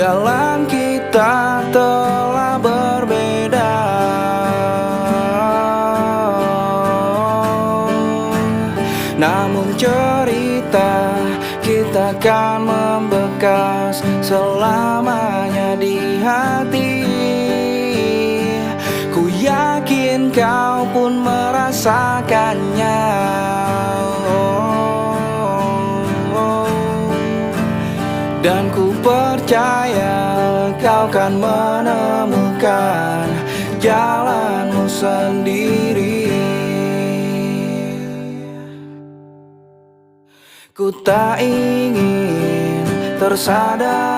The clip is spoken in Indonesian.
jalan kita telah berbeda. Namun cerita kita kan membekas selamanya di hati. Ku yakin kau pun merasakannya. Dan ku percaya kau kan menemukan jalanmu sendiri. Ku tak ingin tersadar